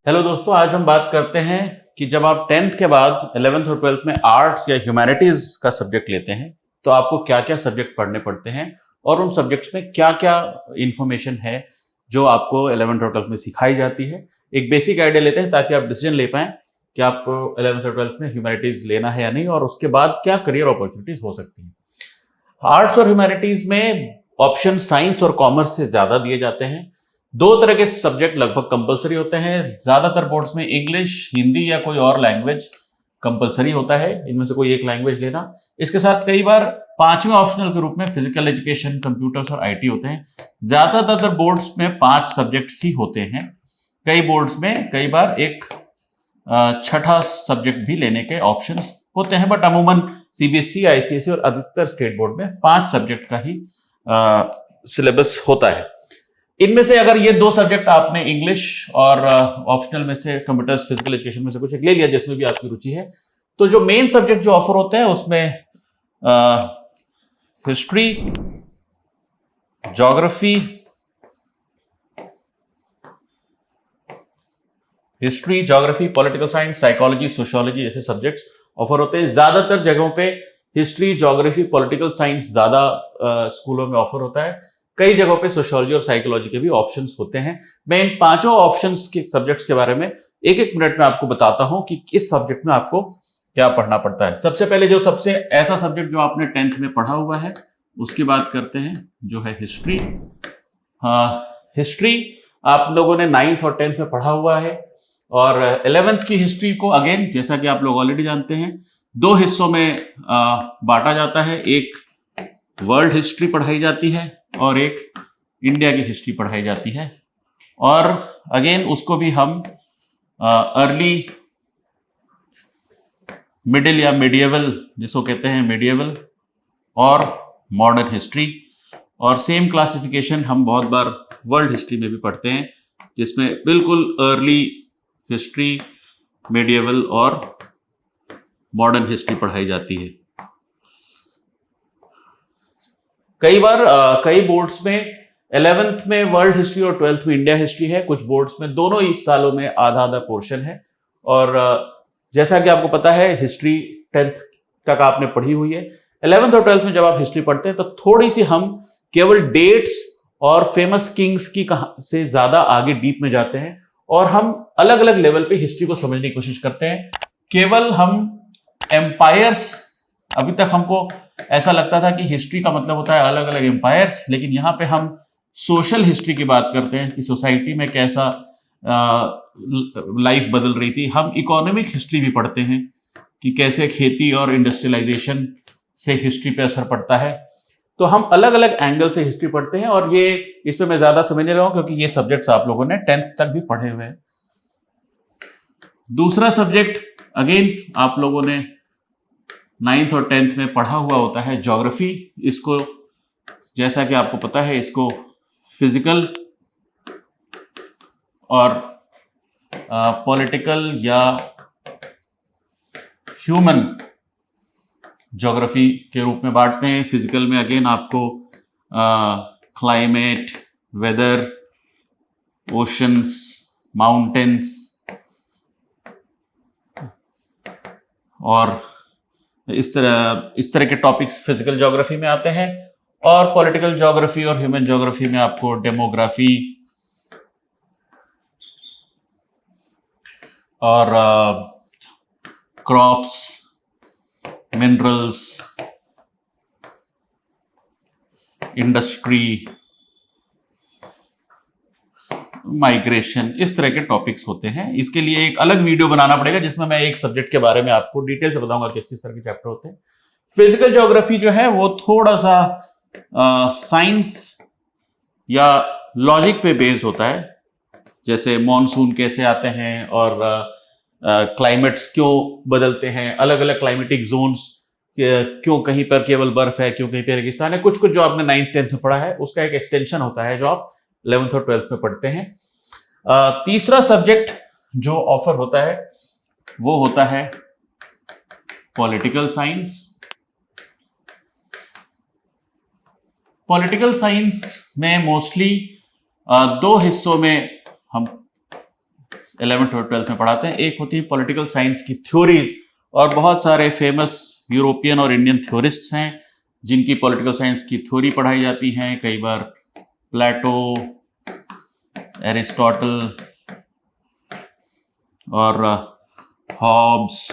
Hello दोस्तों, आज हम बात करते हैं कि जब आप 10th के बाद 11th और 12th में आर्ट्स या ह्यूमैनिटीज का सब्जेक्ट लेते हैं तो आपको क्या क्या सब्जेक्ट पढ़ने पड़ते हैं और उन सब्जेक्ट्स में क्या क्या इंफॉर्मेशन है जो आपको 11th और 12th में सिखाई जाती है। एक बेसिक आइडिया लेते हैं ताकि आप डिसीजन ले पाएं कि आपको 11th और 12th में ह्यूमैनिटीज लेना है या नहीं और उसके बाद क्या करियर अपॉर्चुनिटीज हो सकती हैं। आर्ट्स और ह्यूमैनिटीज में ऑप्शन साइंस और कॉमर्स से ज्यादा दिए जाते हैं। दो तरह के सब्जेक्ट लगभग कंपलसरी होते हैं। ज्यादातर बोर्ड्स में इंग्लिश, हिंदी या कोई और लैंग्वेज कंपलसरी होता है, इनमें से कोई एक लैंग्वेज लेना। इसके साथ कई बार पांचवें ऑप्शनल के रूप में फिजिकल एजुकेशन, कंप्यूटर्स और आईटी होते हैं। ज्यादातर बोर्ड्स में 5 सब्जेक्ट्स ही होते हैं। कई बोर्ड्स में कई बार एक छठा सब्जेक्ट भी लेने के ऑप्शंस होते हैं, बट अमूमन सीबीएसई, आईसीएसई और अधिकतर स्टेट बोर्ड में 5 सब्जेक्ट का ही सिलेबस होता है। इनमें से अगर ये 2 सब्जेक्ट आपने इंग्लिश और ऑप्शनल में से कंप्यूटर्स, फिजिकल एजुकेशन में से कुछ एक ले लिया जिसमें भी आपकी रुचि है, तो जो मेन सब्जेक्ट जो ऑफर होते हैं उसमें history, geography, political science, psychology, sociology जैसे सब्जेक्ट्स ऑफर होते हैं। ज्यादातर जगहों पे हिस्ट्री, ज्योग्राफी, पॉलिटिकल साइंस ज्यादा स्कूलों में ऑफर होता है। कई जगहों पे सोशियोलॉजी और साइकोलॉजी के भी ऑप्शंस होते हैं। मैं इन पांचों ऑप्शंस के सब्जेक्ट्स के बारे में एक एक मिनट में आपको बताता हूं कि किस सब्जेक्ट में आपको क्या पढ़ना पड़ता है। सबसे पहले जो सबसे ऐसा सब्जेक्ट जो आपने 10th में पढ़ा हुआ है उसकी बात करते हैं, जो है हिस्ट्री। हिस्ट्री आप लोगों ने 9th और 10th में पढ़ा हुआ है और 11th की हिस्ट्री को अगेन जैसा कि आप लोग ऑलरेडी जानते हैं 2 हिस्सों में बांटा जाता है। एक वर्ल्ड हिस्ट्री पढ़ाई जाती है और एक इंडिया की हिस्ट्री पढ़ाई जाती है। और अगेन उसको भी हम अर्ली, मिडिल या मिडिएवल जिसको कहते हैं, मिडिएवल और मॉडर्न हिस्ट्री। और सेम क्लासिफिकेशन हम बहुत बार वर्ल्ड हिस्ट्री में भी पढ़ते हैं, जिसमें बिल्कुल अर्ली हिस्ट्री, मिडिएवल और मॉडर्न हिस्ट्री पढ़ाई जाती है। कई बार कई बोर्ड्स में 11th में वर्ल्ड हिस्ट्री और 12th में इंडिया हिस्ट्री है। कुछ बोर्ड्स में दोनों ही सालों में आधा आधा पोर्शन है। और जैसा कि आपको पता है हिस्ट्री 10th तक आपने पढ़ी हुई है। 11th और 12th में जब आप हिस्ट्री पढ़ते हैं तो थोड़ी सी हम केवल डेट्स और फेमस किंग्स की से ज्यादा आगे डीप में जाते हैं और हम अलग अलग लेवल पे हिस्ट्री को समझने की कोशिश करते हैं। केवल हम एम्पायर्स, अभी तक हमको ऐसा लगता था कि हिस्ट्री का मतलब होता है अलग अलग एम्पायर्स, लेकिन यहां पे हम सोशल हिस्ट्री की बात करते हैं कि सोसाइटी में कैसा लाइफ बदल रही थी। हम इकोनॉमिक हिस्ट्री भी पढ़ते हैं कि कैसे खेती और इंडस्ट्रियलाइजेशन से हिस्ट्री पे असर पड़ता है। तो हम अलग अलग एंगल से हिस्ट्री पढ़ते हैं और ये इसमें मैं ज्यादा समझ नहीं रहा हूं क्योंकि ये सब्जेक्ट्स आप लोगों ने 10th तक भी पढ़े हुए हैं। दूसरा सब्जेक्ट अगेन आप लोगों ने 9th और 10th में पढ़ा हुआ होता है, ज्योग्राफी। इसको जैसा कि आपको पता है इसको फिजिकल और पॉलिटिकल या ह्यूमन ज्योग्राफी के रूप में बांटते हैं। फिजिकल में अगेन आपको क्लाइमेट, वेदर, ओशंस, माउंटेन्स और इस तरह के टॉपिक्स फिजिकल ज्योग्राफी में आते हैं। और पॉलिटिकल ज्योग्राफी और ह्यूमन ज्योग्राफी में आपको डेमोग्राफी और क्रॉप्स, मिनरल्स, इंडस्ट्री, माइग्रेशन, इस तरह के टॉपिक्स होते हैं। इसके लिए एक अलग वीडियो बनाना पड़ेगा जिसमें मैं एक सब्जेक्ट के बारे में आपको डिटेल से बताऊंगा किस किस तरह के चैप्टर होते हैं। फिजिकल ज्योग्राफी जो है वो थोड़ा सा साइंस या लॉजिक पे बेस्ड होता है, जैसे मॉनसून कैसे आते हैं और क्लाइमेट्स क्यों बदलते हैं, अलग अलग क्लाइमेटिक जोन्स, क्यों कहीं पर केवल बर्फ है, क्यों कहीं पर रेगिस्तान है। कुछ कुछ जो आपने 9th 10th में पढ़ा है उसका एक एक्सटेंशन होता है जो आप 11th और 12th में पढ़ते हैं। तीसरा सब्जेक्ट जो ऑफर होता है वो होता है पॉलिटिकल साइंस। पॉलिटिकल साइंस में मोस्टली 2 हिस्सों में हम 11th और 12th में पढ़ाते हैं। एक होती है पॉलिटिकल साइंस की थ्योरीज, और बहुत सारे फेमस यूरोपियन और इंडियन थ्योरिस्ट्स हैं जिनकी पॉलिटिकल साइंस की थ्योरी पढ़ाई जाती हैं। कई बार प्लेटो, एरिस्टोटल और हॉब्स,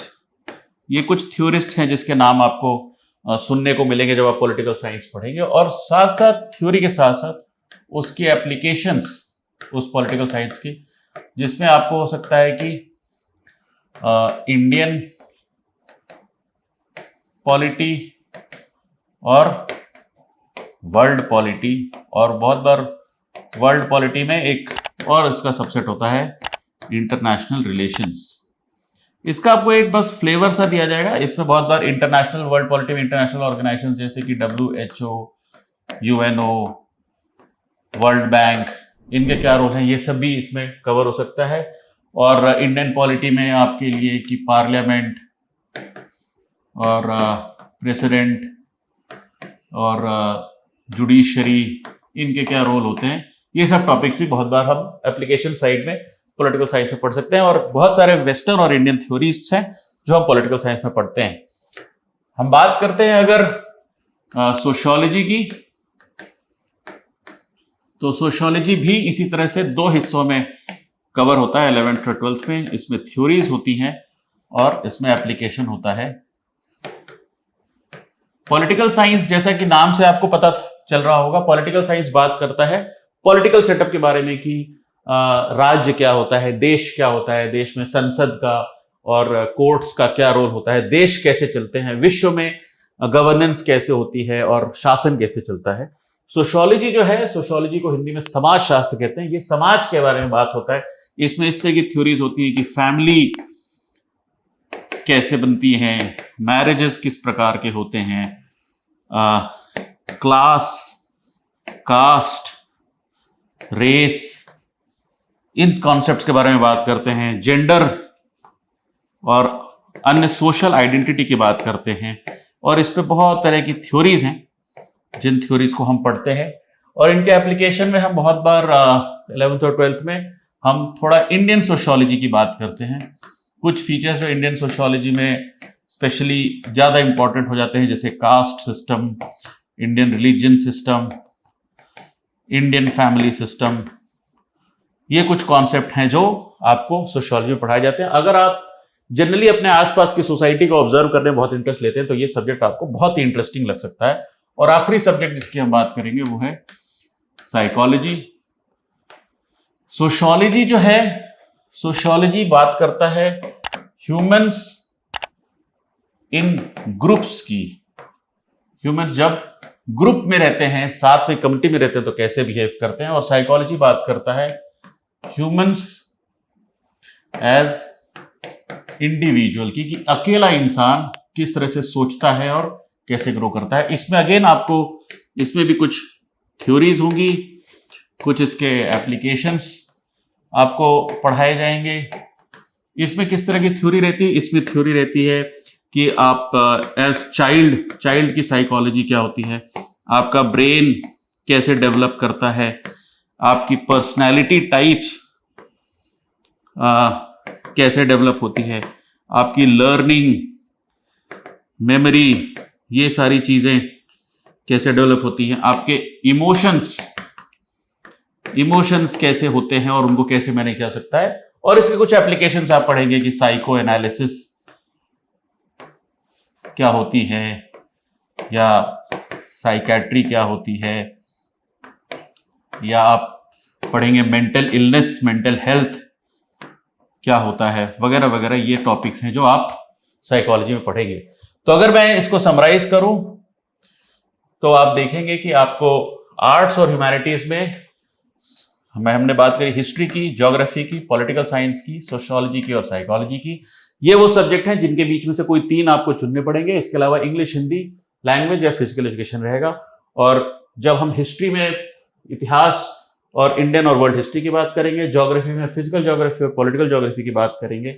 ये कुछ थ्योरिस्ट हैं जिसके नाम आपको सुनने को मिलेंगे जब आप पॉलिटिकल साइंस पढ़ेंगे। और साथ साथ थ्योरी के साथ साथ उसकी एप्लीकेशंस उस पॉलिटिकल साइंस की, जिसमें आपको हो सकता है कि इंडियन पॉलिटी और वर्ल्ड पॉलिटी, और बहुत बार वर्ल्ड पॉलिटी में एक और इसका सबसेट होता है इंटरनेशनल रिलेशंस। इसका आपको एक बस फ्लेवर सा दिया जाएगा। इसमें बहुत बार इंटरनेशनल वर्ल्ड पॉलिटी में इंटरनेशनल ऑर्गेनाइजेशन जैसे कि WHO, UNO, वर्ल्ड बैंक, इनके क्या रोल हैं, ये सब भी इसमें कवर हो सकता है। और इंडियन पॉलिटी में आपके लिए कि पार्लियामेंट और प्रेसिडेंट और जुडिशरी, इनके क्या रोल होते हैं, ये सब टॉपिक्स भी बहुत बार हम एप्लीकेशन साइड में पॉलिटिकल साइंस में पढ़ सकते हैं। और बहुत सारे वेस्टर्न और इंडियन थ्योरिस्ट्स हैं जो हम पॉलिटिकल साइंस में पढ़ते हैं। हम बात करते हैं अगर सोशियोलॉजी की, तो सोशियोलॉजी भी इसी तरह से दो हिस्सों में कवर होता है 11th और 12th में। इसमें थ्योरीज होती हैं और इसमें एप्लीकेशन होता है। पॉलिटिकल साइंस, जैसा कि नाम से आपको पता चल रहा होगा, पॉलिटिकल साइंस बात करता है पॉलिटिकल सेटअप के बारे में कि राज्य क्या होता है, देश क्या होता है, देश में संसद का और कोर्ट्स का क्या रोल होता है, देश कैसे चलते हैं, विश्व में गवर्नेंस कैसे होती है और शासन कैसे चलता है। सोशियोलॉजी जो है, सोशियोलॉजी को हिंदी में समाज शास्त्र कहते हैं, ये समाज के बारे में बात होता है। इसमें इस तरह की थ्योरीज होती है कि फैमिली कैसे बनती हैं, मैरिजेस किस प्रकार के होते हैं, क्लास, कास्ट, रेस, इन कॉन्सेप्ट्स के बारे में बात करते हैं। जेंडर और अन्य सोशल आइडेंटिटी की बात करते हैं। और इस पे बहुत तरह की थ्योरीज हैं जिन थ्योरीज को हम पढ़ते हैं, और इनके एप्लीकेशन में हम बहुत बार 11th और 12th में हम थोड़ा इंडियन सोशियोलॉजी की बात करते हैं। कुछ फीचर्स जो इंडियन सोशियोलॉजी में स्पेशली ज़्यादा इंपॉर्टेंट हो जाते हैं, जैसे caste system, Indian religion system, Indian family system, ये कुछ कॉन्सेप्ट हैं जो आपको सोशियोलॉजी में पढ़ाए जाते हैं। अगर आप जनरली अपने आसपास की सोसाइटी को ऑब्जर्व करने में बहुत इंटरेस्ट लेते हैं तो ये सब्जेक्ट आपको बहुत ही इंटरेस्टिंग लग सकता है। और आखिरी सब्जेक्ट जिसकी हम बात करेंगे वो है साइकोलॉजी। सोशियोलॉजी जो है, सोशियोलॉजी बात करता है ह्यूमंस इन ग्रुप्स की। ह्यूमंस जब ग्रुप में रहते हैं, साथ में कम्युनिटी में रहते हैं, तो कैसे बिहेव करते हैं। और साइकोलॉजी बात करता है ह्यूमंस एज इंडिविजुअल की, कि अकेला इंसान किस तरह से सोचता है और कैसे ग्रो करता है। इसमें अगेन आपको, इसमें भी कुछ थ्योरीज होंगी, कुछ इसके एप्लीकेशंस आपको पढ़ाए जाएंगे। इसमें किस तरह की थ्योरी रहती है, इसमें थ्योरी रहती है कि आप एज चाइल्ड की साइकोलॉजी क्या होती है, आपका ब्रेन कैसे डेवलप करता है, आपकी पर्सनैलिटी टाइप्स कैसे डेवलप होती है, आपकी लर्निंग, मेमोरी, ये सारी चीज़ें कैसे डेवलप होती हैं, आपके इमोशंस कैसे होते हैं और उनको कैसे मैनेज किया जा सकता है। और इसके कुछ एप्लीकेशंस आप पढ़ेंगे कि साइको एनालिसिस क्या होती है, या साइकेट्री क्या होती है, या आप पढ़ेंगे मेंटल इलनेस, मेंटल हेल्थ क्या होता है, वगैरह वगैरह। ये टॉपिक्स हैं जो आप साइकोलॉजी में पढ़ेंगे। तो अगर मैं इसको समराइज करूं तो आप देखेंगे कि आपको आर्ट्स और ह्यूमैनिटीज में हमने बात करी हिस्ट्री की, ज्योग्राफी की, पॉलिटिकल साइंस की, सोशियोलॉजी की और साइकोलॉजी की। ये वो सब्जेक्ट हैं जिनके बीच में से कोई 3 आपको चुनने पड़ेंगे। इसके अलावा इंग्लिश, हिंदी, लैंग्वेज या फिजिकल एजुकेशन रहेगा। और जब हम हिस्ट्री में इतिहास और इंडियन और वर्ल्ड हिस्ट्री की बात करेंगे, ज्योग्राफी में फिजिकल ज्योग्राफी और पॉलिटिकल ज्योग्राफी की बात करेंगे,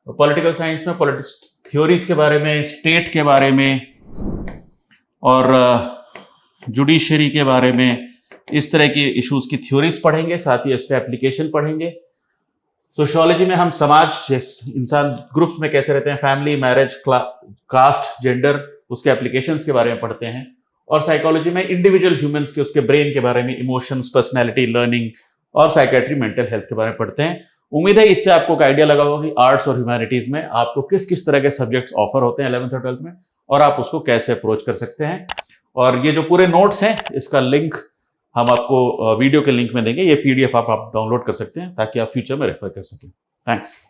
पॉलिटिकल साइंस में पॉलिटिक्स थ्योरीज के बारे में, स्टेट के बारे में और जुडिशरी के बारे में, इस तरह की इश्यूज की थ्योरीज पढ़ेंगे, साथ ही उसका एप्लीकेशन पढ़ेंगे। सोशियोलॉजी में हम समाज, इंसान ग्रुप्स में कैसे रहते हैं, फैमिली, मैरिज, कास्ट, जेंडर, उसके एप्लीकेशंस के बारे में पढ़ते हैं। और साइकोलॉजी में इंडिविजुअल ह्यूमंस के, उसके ब्रेन के बारे में, इमोशंस, पर्सनैलिटी, लर्निंग और साइकेट्री, मेंटल हेल्थ के बारे में पढ़ते हैं। उम्मीद है इससे आपको एक आइडिया लगा होगा कि आर्ट्स और ह्यूमैनिटीज में आपको किस किस तरह के सब्जेक्ट्स ऑफर होते हैं 11th और 12th में, और आप उसको कैसे अप्रोच कर सकते हैं। और ये जो पूरे नोट्स हैं, इसका लिंक हम आपको वीडियो के लिंक में देंगे। ये PDF आप डाउनलोड कर सकते हैं ताकि आप फ्यूचर में रेफर कर सकें। थैंक्स।